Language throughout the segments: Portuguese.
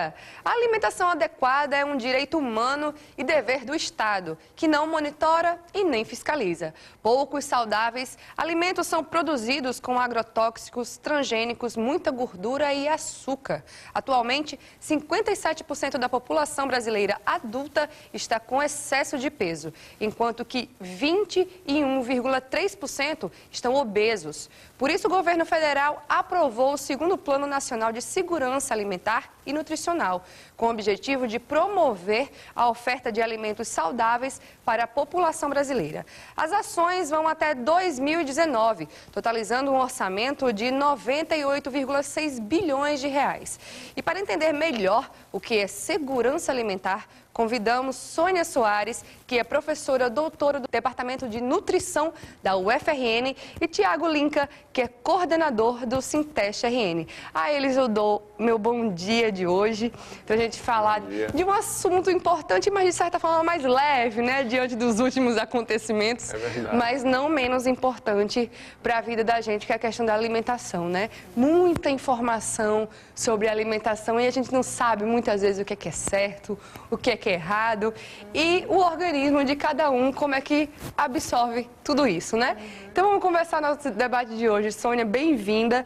dia! A alimentação adequada é um direito humano e dever do Estado, que não monitora e nem fiscaliza. Poucos saudáveis alimentos são produzidos com agrotóxicos, transgênicos, muita gordura e açúcar. Atualmente, 57% da população brasileira adulta está com excesso de peso, enquanto que 21,3% estão obesos. Por isso, o governo federal aprovou o segundo Plano Nacional de Segurança Alimentar e Nutricional, com o objetivo de promover a oferta de alimentos saudáveis para a população brasileira. As ações vão até 2019, totalizando um orçamento de 98,6 bilhões de reais. E para entender melhor o que é segurança alimentar, convidamos Sônia Soares, que é professora doutora do Departamento de Nutrição da UFRN, e Tiago Linca, que é coordenador do Sinteste RN. A eles eu dou meu bom dia de hoje, para a gente falar de um assunto importante, mas de certa forma mais leve, né, diante dos últimos acontecimentos, mas não menos importante para a vida da gente, que é a questão da alimentação, né? Muita informação sobre alimentação e a gente não sabe muitas vezes o que é certo, o que é errado, e o organismo de cada um, como é que absorve tudo isso, né? Então vamos conversar no nosso debate de hoje. Sônia, bem-vinda.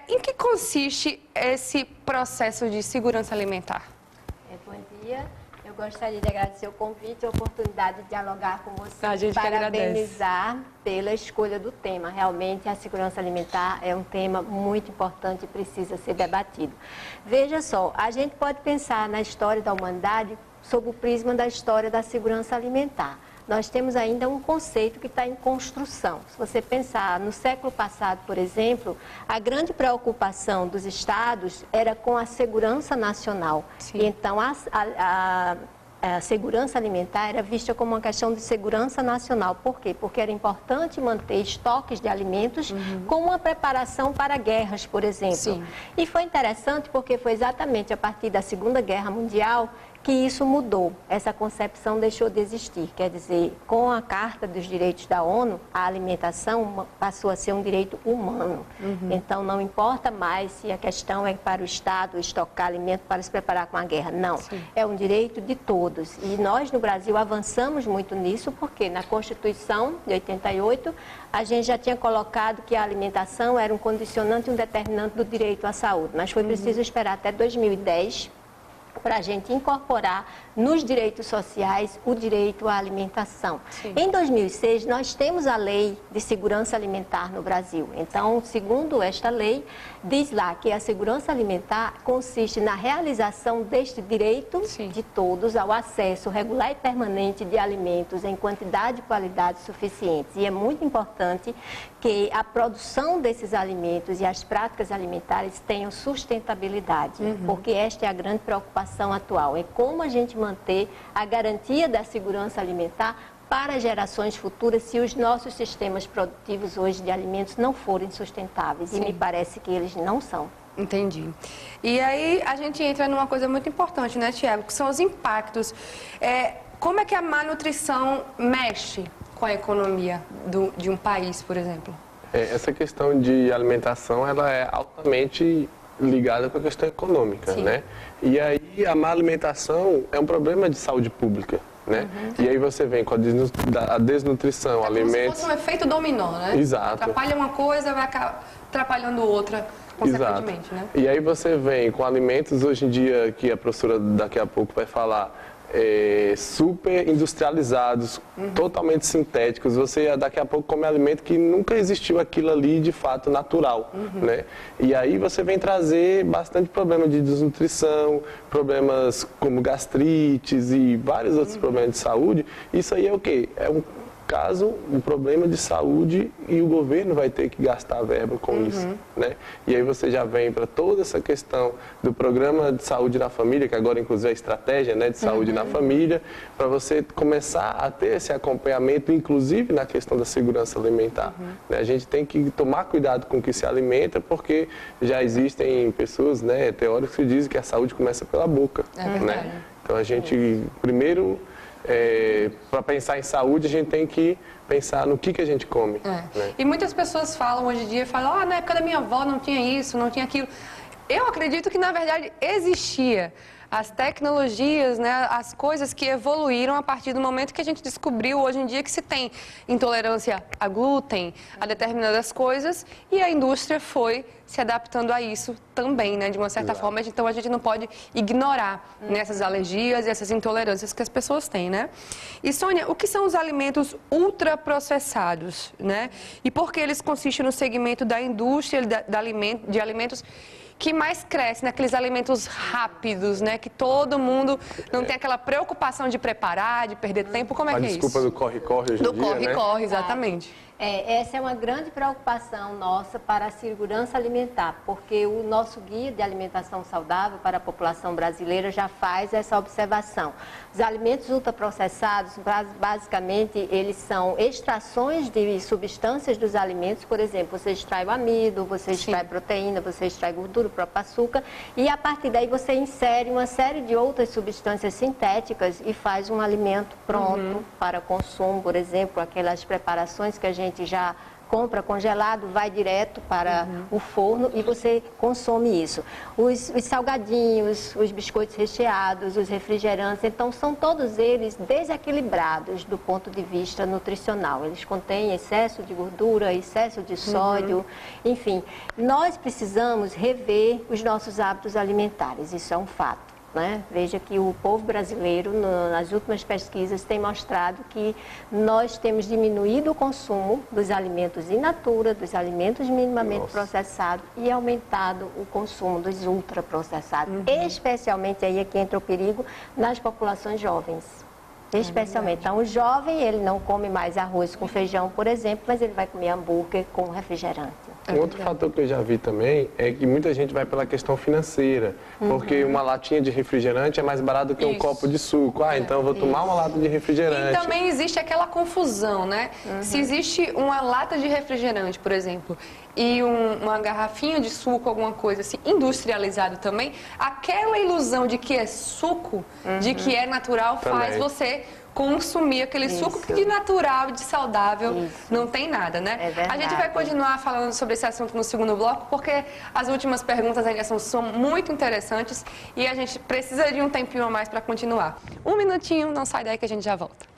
Em que consiste esse processo de segurança alimentar? Bom dia. Eu gostaria de agradecer o convite e a oportunidade de dialogar com você. A gente parabenizar pela escolha do tema. Realmente, a segurança alimentar é um tema muito importante e precisa ser debatido. Veja só, a gente pode pensar na história da humanidade sob o prisma da história da segurança alimentar. Nós temos ainda um conceito que está em construção. Se você pensar no século passado, por exemplo, a grande preocupação dos estados era com a segurança nacional. Sim. E então, a segurança alimentar era vista como uma questão de segurança nacional. Por quê? Porque era importante manter estoques de alimentos com uma preparação para guerras, por exemplo. Sim. E foi interessante porque foi exatamente a partir da Segunda Guerra Mundial que isso mudou, essa concepção deixou de existir. Quer dizer, com a Carta dos Direitos da ONU, a alimentação passou a ser um direito humano. Então, não importa mais se a questão é para o Estado estocar alimento para se preparar com a guerra. Não, é um direito de todos. E nós, no Brasil, avançamos muito nisso, porque na Constituição de 88, a gente já tinha colocado que a alimentação era um condicionante e um determinante do direito à saúde. Mas foi preciso esperar até 2010 para a gente incorporar nos direitos sociais o direito à alimentação. Sim. Em 2006, nós temos a Lei de Segurança Alimentar no Brasil. Então, segundo esta lei, diz lá que a segurança alimentar consiste na realização deste direito de todos ao acesso regular e permanente de alimentos em quantidade e qualidade suficientes. E é muito importante que a produção desses alimentos e as práticas alimentares tenham sustentabilidade, porque esta é a grande preocupação atual. É como a gente manter a garantia da segurança alimentar para gerações futuras se os nossos sistemas produtivos hoje de alimentos não forem sustentáveis. E me parece que eles não são. Entendi. E aí a gente entra numa coisa muito importante, né, Tiago, que são os impactos. Como é que a má nutrição mexe com a economia de um país, por exemplo? Essa questão de alimentação, ela é altamente ligada com a questão econômica, né? E aí a má alimentação é um problema de saúde pública, né? E aí você vem com a desnutrição, alimentos... Como se fosse um efeito dominó, né? Exato. Atrapalha uma coisa, vai acabar atrapalhando outra, consequentemente, né? E aí você vem com alimentos, hoje em dia, que a professora daqui a pouco vai falar, super industrializados, totalmente sintéticos. Você daqui a pouco come alimento que nunca existiu aquilo ali de fato natural, né? E aí você vem trazer bastante problema de desnutrição, problemas como gastrites e vários outros problemas de saúde. Isso aí é o quê? É um problema de saúde e o governo vai ter que gastar verba com isso, né? E aí você já vem para toda essa questão do programa de saúde na família, que agora inclusive é a estratégia, né, de saúde na família, para você começar a ter esse acompanhamento, inclusive na questão da segurança alimentar. Né? A gente tem que tomar cuidado com o que se alimenta, porque já existem pessoas, né, teóricos que dizem que a saúde começa pela boca, né? Então a gente primeiro para pensar em saúde, a gente tem que pensar no que a gente come. Né? E muitas pessoas falam hoje em dia, na época da minha avó não tinha isso, não tinha aquilo. Eu acredito que, na verdade, existia. As tecnologias, né, as coisas que evoluíram a partir do momento que a gente descobriu hoje em dia que se tem intolerância a glúten, a determinadas coisas, e a indústria foi se adaptando a isso também, né, de uma certa forma. Então, a gente não pode ignorar essas alergias e essas intolerâncias que as pessoas têm, né? E, Sônia, o que são os alimentos ultraprocessados, né? E por que eles consistem no segmento da indústria de alimentos que mais cresce, naqueles alimentos rápidos, né? Que todo mundo não tem aquela preocupação de preparar, de perder tempo. Como é que é isso? Desculpa do corre-corre hoje em dia, do corre-corre, exatamente. Essa é uma grande preocupação nossa para a segurança alimentar, porque o nosso guia de alimentação saudável para a população brasileira já faz essa observação. Os alimentos ultraprocessados, basicamente, eles são extrações de substâncias dos alimentos. Por exemplo, você extrai o amido, você extrai proteína, você extrai gordura, o próprio açúcar, e a partir daí você insere uma série de outras substâncias sintéticas e faz um alimento pronto para consumo. Por exemplo, aquelas preparações que a gente já compra congelado, vai direto para o forno e você consome isso. Os salgadinhos, os biscoitos recheados, os refrigerantes, então são todos eles desequilibrados do ponto de vista nutricional. Eles contêm excesso de gordura, excesso de sódio, enfim. Nós precisamos rever os nossos hábitos alimentares, isso é um fato. Né? Veja que o povo brasileiro, nas últimas pesquisas, tem mostrado que nós temos diminuído o consumo dos alimentos in natura, dos alimentos minimamente processados e aumentado o consumo dos ultraprocessados. Especialmente aí é que entra o perigo nas populações jovens. Especialmente. Então, o jovem, ele não come mais arroz com feijão, por exemplo, mas ele vai comer hambúrguer com refrigerante. Um outro fator que eu já vi também é que muita gente vai pela questão financeira, porque uma latinha de refrigerante é mais barato do que um copo de suco. Então eu vou tomar uma lata de refrigerante. E também existe aquela confusão, né? Se existe uma lata de refrigerante, por exemplo, e uma garrafinha de suco, alguma coisa assim, industrializado também, aquela ilusão de que é suco, de que é natural, faz você consumir aquele suco que de natural, de saudável, não tem nada, né? É verdade. A gente vai continuar falando sobre esse assunto no segundo bloco, porque as últimas perguntas ainda são muito interessantes e a gente precisa de um tempinho a mais para continuar. Um minutinho, não sai daí que a gente já volta.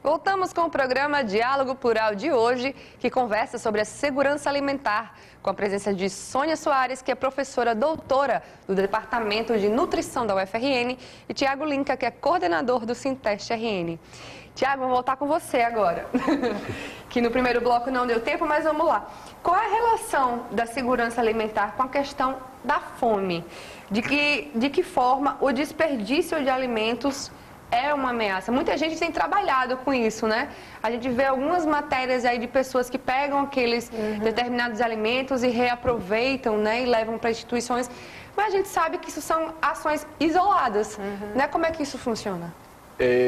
Voltamos com o programa Diálogo Plural de hoje, que conversa sobre a segurança alimentar, com a presença de Sônia Soares, que é professora doutora do Departamento de Nutrição da UFRN, e Tiago Linca, que é coordenador do Sinteste RN. Tiago, vou voltar com você agora, que no primeiro bloco não deu tempo, mas vamos lá. Qual é a relação da segurança alimentar com a questão da fome? De que forma o desperdício de alimentos é uma ameaça? Muita gente tem trabalhado com isso, né? A gente vê algumas matérias aí de pessoas que pegam aqueles determinados alimentos e reaproveitam, né? E levam para instituições. Mas a gente sabe que isso são ações isoladas, né? Como é que isso funciona?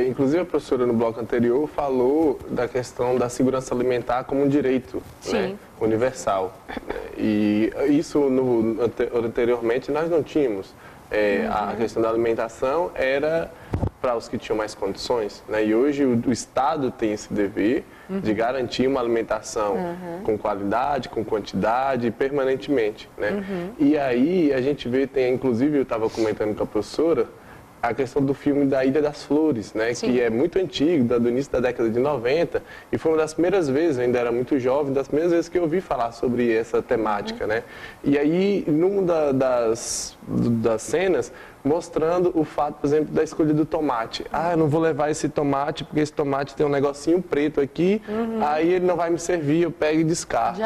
Inclusive a professora no bloco anterior falou da questão da segurança alimentar como um direito, né, universal. E isso anteriormente nós não tínhamos. A questão da alimentação era para os que tinham mais condições, né? E hoje o Estado tem esse dever de garantir uma alimentação com qualidade, com quantidade, permanentemente, né? E aí a gente vê, inclusive eu estava comentando com a professora, a questão do filme da Ilha das Flores, né? Que é muito antigo, do início da década de 90, e foi uma das primeiras vezes, eu ainda era muito jovem, das primeiras vezes que eu ouvi falar sobre essa temática, né? E aí, numa das cenas, mostrando o fato, por exemplo, da escolha do tomate. Eu não vou levar esse tomate, porque esse tomate tem um negocinho preto aqui, aí ele não vai me servir, eu pego e descarto.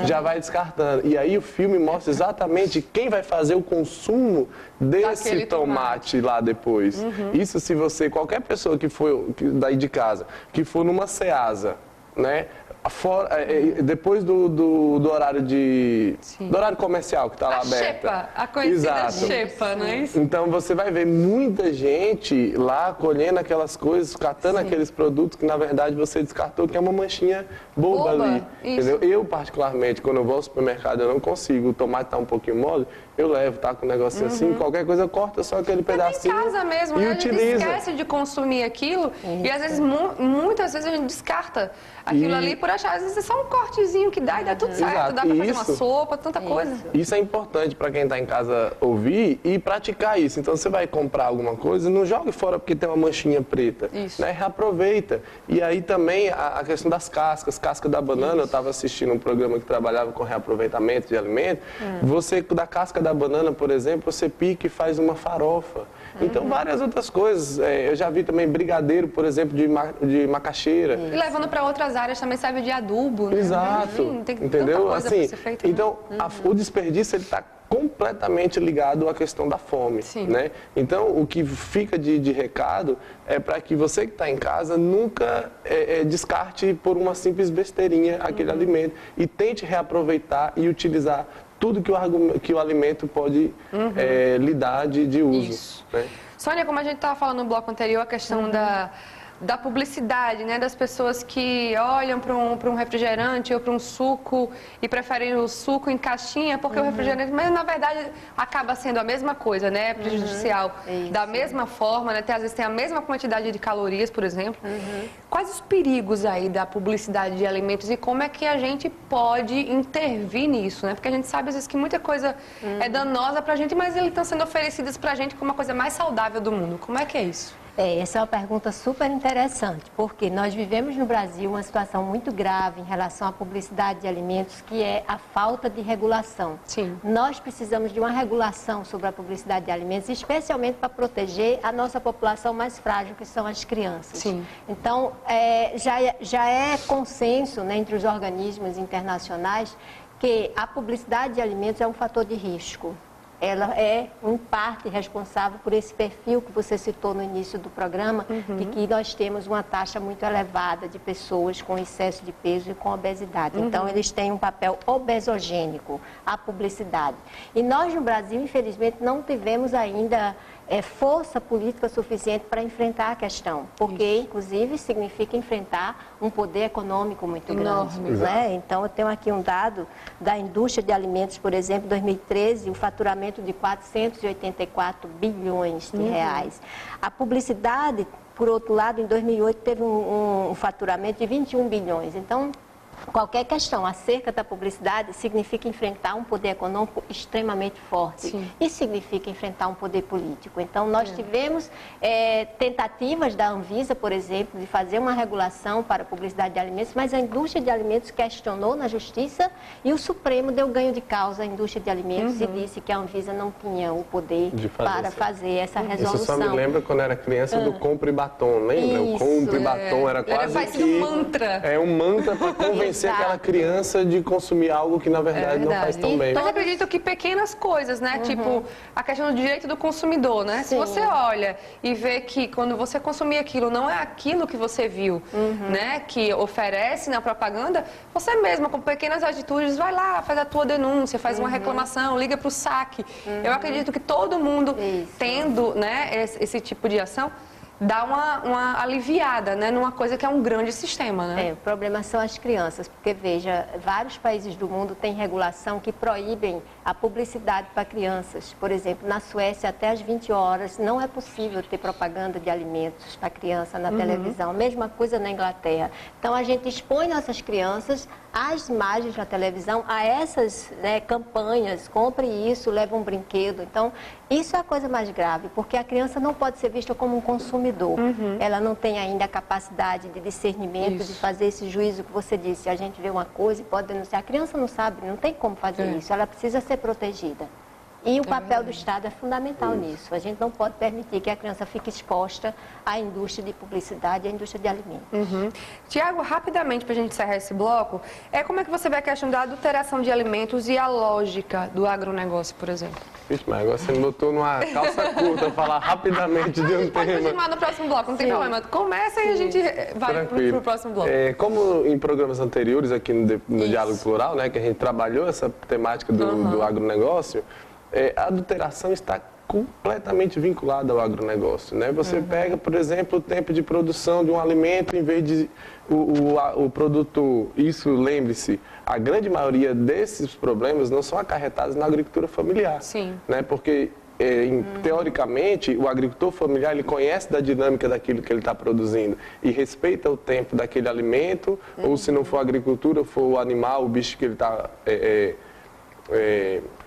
Já vai descartando. E aí o filme mostra exatamente quem vai fazer o consumo desse tomate lá depois. Isso se você, qualquer pessoa que for daí de casa, que for numa Ceasa, né? Depois do horário do horário comercial que está lá aberto. A conhecida xepa, não é isso? Então você vai ver muita gente lá colhendo aquelas coisas, catando aqueles produtos que na verdade você descartou, que é uma manchinha boba ali. Entendeu? Eu, particularmente, quando eu vou ao supermercado, eu não consigo, o tomate está um pouquinho mole, eu levo, tá com um negocinho assim, qualquer coisa corta só aquele pedacinho. Em casa mesmo, e a gente esquece de consumir aquilo e às vezes, muitas vezes a gente descarta aquilo ali por achar, às vezes é só um cortezinho que dá e dá tudo certo. Exato. Dá pra fazer uma sopa, tanta coisa. Isso é importante para quem está em casa ouvir e praticar isso. Então, você vai comprar alguma coisa, não jogue fora porque tem uma manchinha preta. Isso. Né? Reaproveita. E aí também a questão das cascas. Casca da banana, eu estava assistindo um programa que trabalhava com reaproveitamento de alimento. Você, da casca da banana, por exemplo, você pica e faz uma farofa. Então, várias outras coisas. Eu já vi também brigadeiro, por exemplo, de macaxeira. E levando para outras áreas também serve de adubo, né? Exato. Enfim, tem entendeu? tanta coisa Assim, pra ser feita, então, o desperdício ele está completamente ligado à questão da fome. Sim. Né? Então, o que fica de recado é para que você que está em casa nunca descarte por uma simples besteirinha aquele alimento e tente reaproveitar e utilizar tudo que o alimento pode lhe dar de uso. Isso. Né? Sônia, como a gente estava falando no bloco anterior, a questão da publicidade, né? Das pessoas que olham para um refrigerante ou para um suco e preferem o suco em caixinha porque o refrigerante, mas na verdade acaba sendo a mesma coisa, né? É prejudicial. Da mesma forma, né? Às vezes tem a mesma quantidade de calorias, por exemplo. Quais os perigos aí da publicidade de alimentos e como é que a gente pode intervir nisso, né? Porque a gente sabe às vezes que muita coisa é danosa para a gente, mas eles estão sendo oferecidas para a gente como a coisa mais saudável do mundo. Como é que é isso? Essa é uma pergunta super interessante, porque nós vivemos no Brasil uma situação muito grave em relação à publicidade de alimentos, que é a falta de regulação. Sim. Nós precisamos de uma regulação sobre a publicidade de alimentos, especialmente para proteger a nossa população mais frágil, que são as crianças. Sim. Então, já é consenso, né, entre os organismos internacionais que a publicidade de alimentos é um fator de risco. Ela é, em parte, responsável por esse perfil que você citou no início do programa, de que nós temos uma taxa muito elevada de pessoas com excesso de peso e com obesidade. Então, eles têm um papel obesogênico, a publicidade. E nós, no Brasil, infelizmente, não tivemos ainda força política suficiente para enfrentar a questão, porque, inclusive, significa enfrentar um poder econômico muito grande. Né? Então, eu tenho aqui um dado da indústria de alimentos, por exemplo, em 2013, o faturamento de 484 bilhões de reais. A publicidade, por outro lado, em 2008, teve um faturamento de 21 bilhões. Então, qualquer questão acerca da publicidade significa enfrentar um poder econômico extremamente forte. Sim. E significa enfrentar um poder político. Então, nós tivemos tentativas da Anvisa, por exemplo, de fazer uma regulação para a publicidade de alimentos, mas a indústria de alimentos questionou na Justiça e o Supremo deu ganho de causa à indústria de alimentos e disse que a Anvisa não tinha o poder para fazer essa resolução. Isso só me lembra quando era criança do compre batom, lembra? O compre batom era quase que um mantra. É um mantra para convencer aquela criança de consumir algo que na verdade não faz tão bem. Mas eu acredito que pequenas coisas, né? Tipo, a questão do direito do consumidor, né? Sim. Se você olha e vê que quando você consumir aquilo, não é aquilo que você viu, né? Que oferece na propaganda, você mesma, com pequenas atitudes, vai lá, faz a tua denúncia, faz uma reclamação, liga para o SAC. Eu acredito que todo mundo tendo, né, esse tipo de ação, dá uma aliviada, né, numa coisa que é um grande sistema, né? O problema são as crianças, porque, veja, vários países do mundo têm regulação que proíbem a publicidade para crianças. Por exemplo, na Suécia, até às 20 horas, não é possível ter propaganda de alimentos para criança na televisão. Mesma coisa na Inglaterra. Então, a gente expõe nossas crianças às imagens na televisão, a essas, né, campanhas, compre isso, leve um brinquedo. Então, isso é a coisa mais grave, porque a criança não pode ser vista como um consumidor. Ela não tem ainda a capacidade de discernimento, de fazer esse juízo que você disse. A gente vê uma coisa e pode denunciar. A criança não sabe, não tem como fazer isso. Ela precisa ser protegida. E o papel do Estado é fundamental nisso. A gente não pode permitir que a criança fique exposta à indústria de publicidade e à indústria de alimentos. Tiago, rapidamente, para a gente encerrar esse bloco, como é que você vê a questão da adulteração de alimentos e a lógica do agronegócio, por exemplo? Vixe, mas agora você me botou numa calça curta falar rapidamente de um Pode tema. continuar no próximo bloco, não tem problema. Começa e a gente vai para o próximo bloco. Como em programas anteriores aqui no Diálogo Plural, né, que a gente trabalhou essa temática do agronegócio, a adulteração está completamente vinculada ao agronegócio, né? Você pega, por exemplo, o tempo de produção de um alimento, em vez de o produtor, isso, lembre-se, a grande maioria desses problemas não são acarretados na agricultura familiar. Sim. Né? Porque teoricamente, o agricultor familiar ele conhece da dinâmica daquilo que ele está produzindo e respeita o tempo daquele alimento, ou se não for agricultura, for o animal, o bicho que ele está,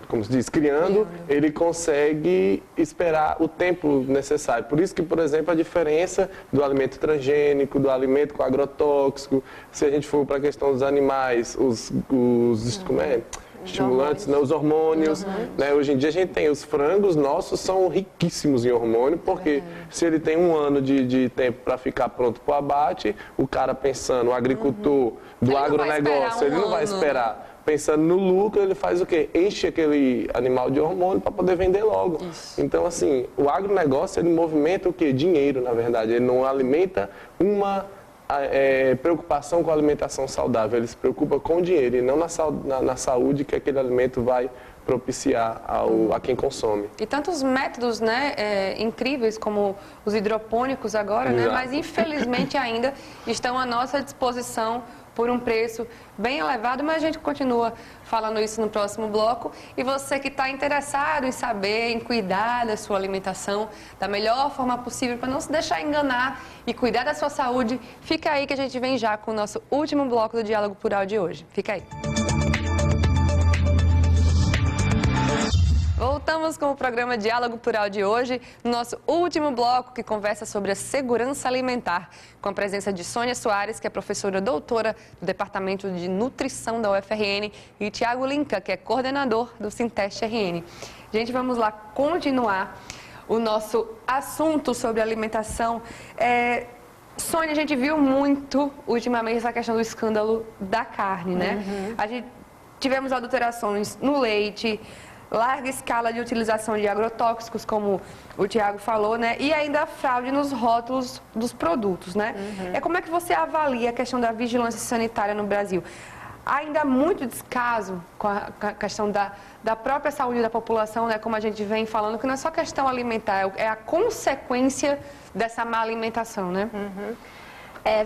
como se diz, criando, ele consegue esperar o tempo necessário. Por isso que, por exemplo, a diferença do alimento transgênico, do alimento com agrotóxico, se a gente for para a questão dos animais, estimulantes, né, os hormônios. Né, hoje em dia a gente tem os frangos nossos, são riquíssimos em hormônio, porque se ele tem 1 ano de tempo para ficar pronto para o abate, o cara pensando, o agricultor do agronegócio, ele não vai esperar. Pensando no lucro, ele faz o quê? Enche aquele animal de hormônio para poder vender logo. Isso. Então, assim, o agronegócio, ele movimenta o quê? Dinheiro, na verdade. Ele não alimenta uma preocupação com a alimentação saudável. Ele se preocupa com o dinheiro e não na saúde que aquele alimento vai propiciar a quem consome. E tantos métodos, né, incríveis como os hidropônicos agora, né, mas infelizmente ainda estão à nossa disposição por um preço bem elevado, mas a gente continua falando isso no próximo bloco. E você que está interessado em saber, em cuidar da sua alimentação da melhor forma possível, para não se deixar enganar e cuidar da sua saúde, fica aí que a gente vem já com o nosso último bloco do Diálogo Plural de hoje. Fica aí. Voltamos com o programa Diálogo Plural de hoje, no nosso último bloco que conversa sobre a segurança alimentar, com a presença de Sônia Soares, que é professora doutora do Departamento de Nutrição da UFRN, e Tiago Linca, que é coordenador do Sinteste RN. Gente, vamos lá continuar o nosso assunto sobre alimentação. Sônia, a gente viu muito ultimamente essa questão do escândalo da carne, né? Tivemos adulterações no leite, larga escala de utilização de agrotóxicos, como o Tiago falou, né? E ainda a fraude nos rótulos dos produtos, né? Como é que você avalia a questão da vigilância sanitária no Brasil? Há ainda muito descaso com a questão da própria saúde da população, né? Como a gente vem falando, que não é só questão alimentar, é a consequência dessa má alimentação, né?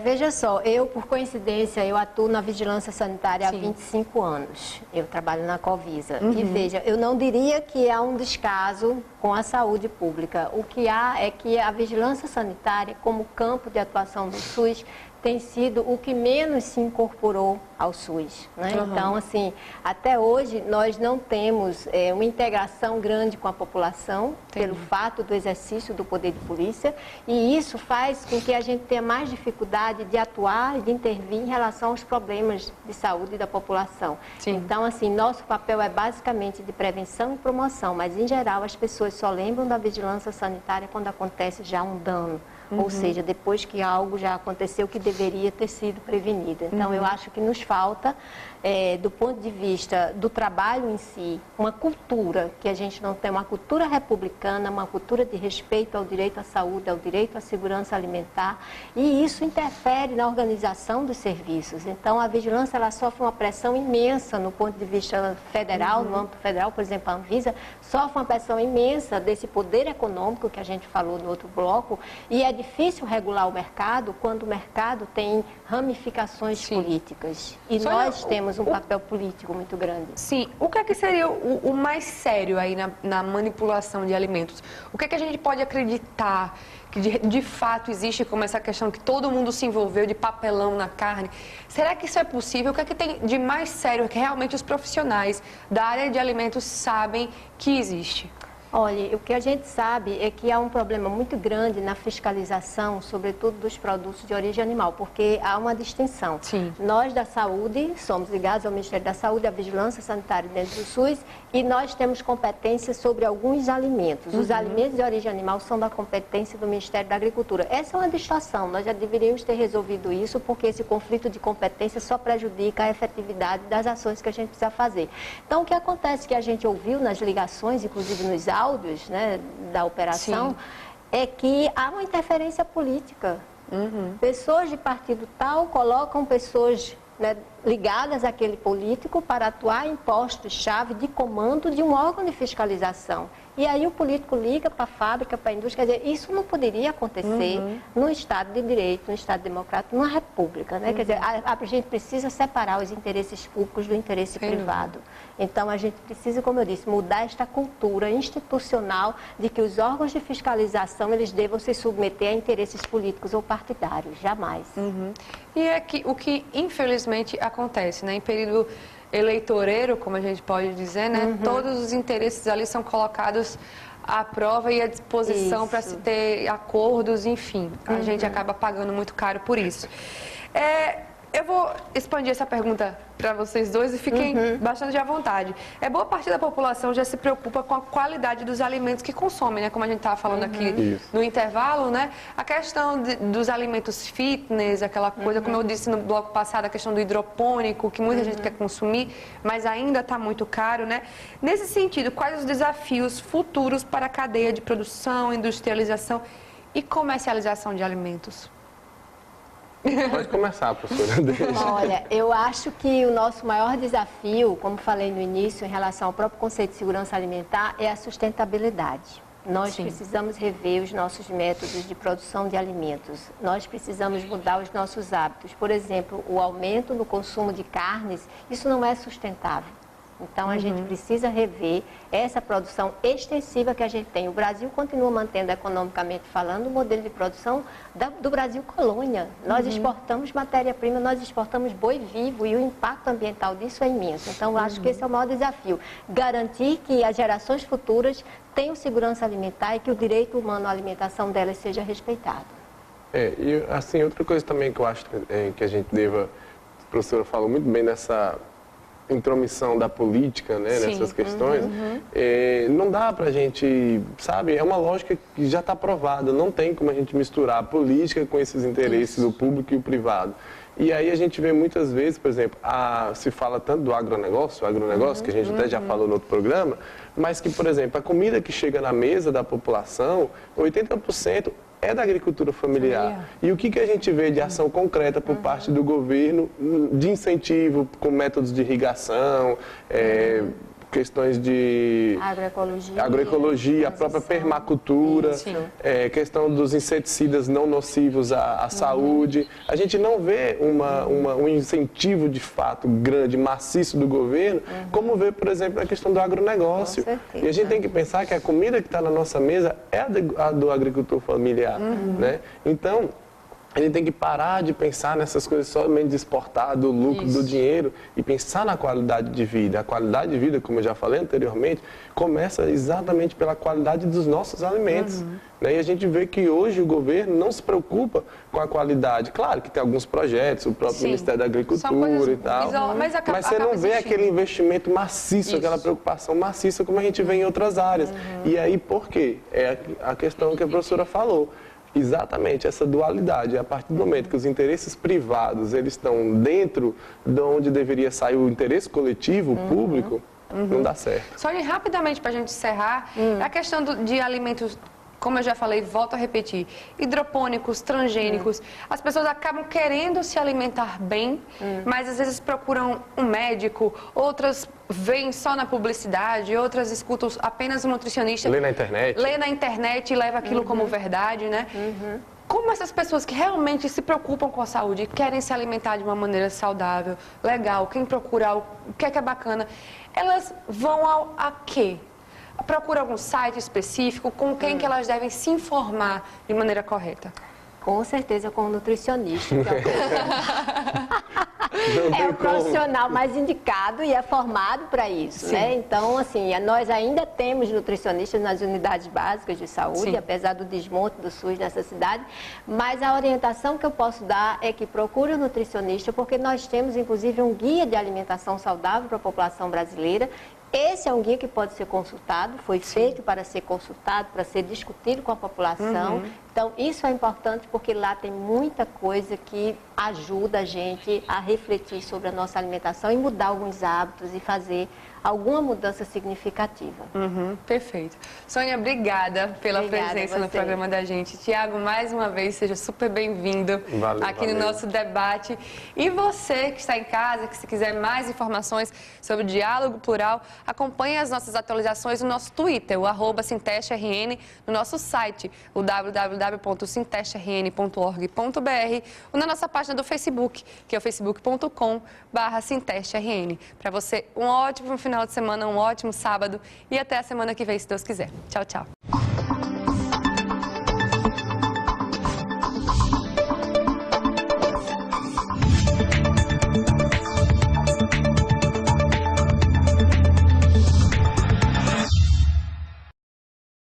Veja só, por coincidência, eu atuo na vigilância sanitária há 25 anos. Eu trabalho na Covisa. E veja, eu não diria que há um descaso com a saúde pública. O que há é que a vigilância sanitária, como campo de atuação do SUS, tem sido o que menos se incorporou ao SUS, né? Então, assim, até hoje nós não temos uma integração grande com a população pelo fato do exercício do poder de polícia, e isso faz com que a gente tenha mais dificuldade de atuar e de intervir em relação aos problemas de saúde da população. Então, assim, nosso papel é basicamente de prevenção e promoção, mas em geral as pessoas só lembram da vigilância sanitária quando acontece já um dano. Ou seja, depois que algo já aconteceu que deveria ter sido prevenido. Então, eu acho que nos falta, do ponto de vista do trabalho em si, uma cultura, que a gente não tem, uma cultura republicana, uma cultura de respeito ao direito à saúde, ao direito à segurança alimentar, e isso interfere na organização dos serviços. Então, a vigilância ela sofre uma pressão imensa no ponto de vista federal, no âmbito federal, por exemplo, a Anvisa sofre uma pressão imensa desse poder econômico que a gente falou no outro bloco, e é difícil regular o mercado quando o mercado tem ramificações políticas. E nós temos um papel político muito grande. Sim. O que é que seria o mais sério aí na manipulação de alimentos? O que é que a gente pode acreditar que de fato existe, como essa questão que todo mundo se envolveu de papelão na carne? Será que isso é possível? O que é que tem de mais sério que realmente os profissionais da área de alimentos sabem que existe? Olha, o que a gente sabe é que há um problema muito grande na fiscalização, sobretudo dos produtos de origem animal, porque há uma distinção. Nós da saúde somos ligados ao Ministério da Saúde, à vigilância sanitária dentro do SUS, e nós temos competência sobre alguns alimentos. Os alimentos de origem animal são da competência do Ministério da Agricultura. Essa é uma distorção, nós já deveríamos ter resolvido isso, porque esse conflito de competência só prejudica a efetividade das ações que a gente precisa fazer. Então, o que acontece que a gente ouviu nas ligações, inclusive nos áudios, né, da operação, é que há uma interferência política. Pessoas de partido tal colocam pessoas, né, ligadas àquele político para atuar em postos-chave de comando de um órgão de fiscalização. E aí o político liga para a fábrica, para a indústria, quer dizer, isso não poderia acontecer num Estado de Direito, num Estado democrático, numa república, né? Quer dizer, a gente precisa separar os interesses públicos do interesse privado. Então, a gente precisa, como eu disse, mudar esta cultura institucional de que os órgãos de fiscalização, eles devam se submeter a interesses políticos ou partidários, jamais. E é que, o que, infelizmente, acontece, né? Em período eleitoreiro, como a gente pode dizer, né? Todos os interesses ali são colocados à prova e à disposição para se ter acordos, enfim. A gente acaba pagando muito caro por isso. Eu vou expandir essa pergunta para vocês dois e fiquem bastante à vontade. Boa parte da população já se preocupa com a qualidade dos alimentos que consome, né? Como a gente estava falando aqui no intervalo, né? A questão dos alimentos fitness, aquela coisa, como eu disse no bloco passado, a questão do hidropônico, que muita gente quer consumir, mas ainda está muito caro, né? Nesse sentido, quais os desafios futuros para a cadeia de produção, industrialização e comercialização de alimentos? Pode começar, professora. Olha, eu acho que o nosso maior desafio, como falei no início, em relação ao próprio conceito de segurança alimentar, é a sustentabilidade. Nós precisamos rever os nossos métodos de produção de alimentos. Nós precisamos mudar os nossos hábitos. Por exemplo, o aumento no consumo de carnes, isso não é sustentável. Então, a gente precisa rever essa produção extensiva que a gente tem. O Brasil continua mantendo, economicamente falando, o modelo de produção do Brasil colônia. Nós exportamos matéria-prima, nós exportamos boi vivo e o impacto ambiental disso é imenso. Então, eu acho que esse é o maior desafio. Garantir que as gerações futuras tenham segurança alimentar e que o direito humano à alimentação delas seja respeitado. E assim, outra coisa também que eu acho que a gente deva... A professora falou muito bem dessa intromissão da política, né, nessas questões, não dá pra gente, sabe, é uma lógica que já está provada, não tem como a gente misturar a política com esses interesses, o público e o privado. E aí a gente vê muitas vezes, por exemplo, se fala tanto do agronegócio, que a gente até já falou no outro programa, mas que, por exemplo, a comida que chega na mesa da população, 80% é da agricultura familiar. E o que a gente vê de ação concreta por parte do governo, de incentivo com métodos de irrigação, questões de agroecologia, a própria permacultura, questão dos inseticidas não nocivos à saúde. A gente não vê um incentivo de fato grande, maciço do governo, como vê, por exemplo, a questão do agronegócio. E a gente tem que pensar que a comida que está na nossa mesa é a do agricultor familiar, né? Então, a gente tem que parar de pensar nessas coisas somente de exportar, do lucro, do dinheiro, e pensar na qualidade de vida. A qualidade de vida, como eu já falei anteriormente, começa exatamente pela qualidade dos nossos alimentos. Né? E a gente vê que hoje o governo não se preocupa com a qualidade. Claro que tem alguns projetos, o próprio Ministério da Agricultura e tal, mas você não vê aquele investimento maciço, aquela preocupação maciça como a gente vê em outras áreas. E aí, por quê? É a questão que a professora falou. Exatamente, essa dualidade. A partir do momento que os interesses privados eles estão dentro de onde deveria sair o interesse coletivo, o público, não dá certo. Só rapidamente para a gente encerrar, a questão de alimentos, como eu já falei, volto a repetir, hidropônicos, transgênicos, as pessoas acabam querendo se alimentar bem, mas às vezes procuram um médico, outras veem só na publicidade, outras escutam apenas um nutricionista. Lê na internet. Lê na internet e leva aquilo como verdade, né? Como essas pessoas que realmente se preocupam com a saúde, querem se alimentar de uma maneira saudável, legal, quem procura o que é bacana, elas vão a quê? Procura algum site específico, com quem que elas devem se informar de maneira correta? Com certeza com o nutricionista, que é o profissional mais indicado e é formado para isso, né? Então, assim, nós ainda temos nutricionistas nas unidades básicas de saúde, apesar do desmonte do SUS nessa cidade, mas a orientação que eu posso dar é que procure o nutricionista, porque nós temos, inclusive, um guia de alimentação saudável para a população brasileira. Esse é um guia que pode ser consultado, foi feito para ser consultado, para ser discutido com a população. Então, isso é importante porque lá tem muita coisa que ajuda a gente a refletir sobre a nossa alimentação e mudar alguns hábitos e fazer alguma mudança significativa. Perfeito. Sônia, obrigada pela presença no programa da gente. Tiago, mais uma vez, seja super bem-vindo aqui no nosso debate. E você que está em casa, que se quiser mais informações sobre o Diálogo Plural, acompanhe as nossas atualizações no nosso Twitter, o @SintesteRN, no nosso site, o www.sintesteRN.org.br, ou na nossa página do Facebook, que é o facebook.com/SintesteRN. Para você, um ótimo final de semana, um ótimo sábado e até a semana que vem, se Deus quiser. Tchau, tchau.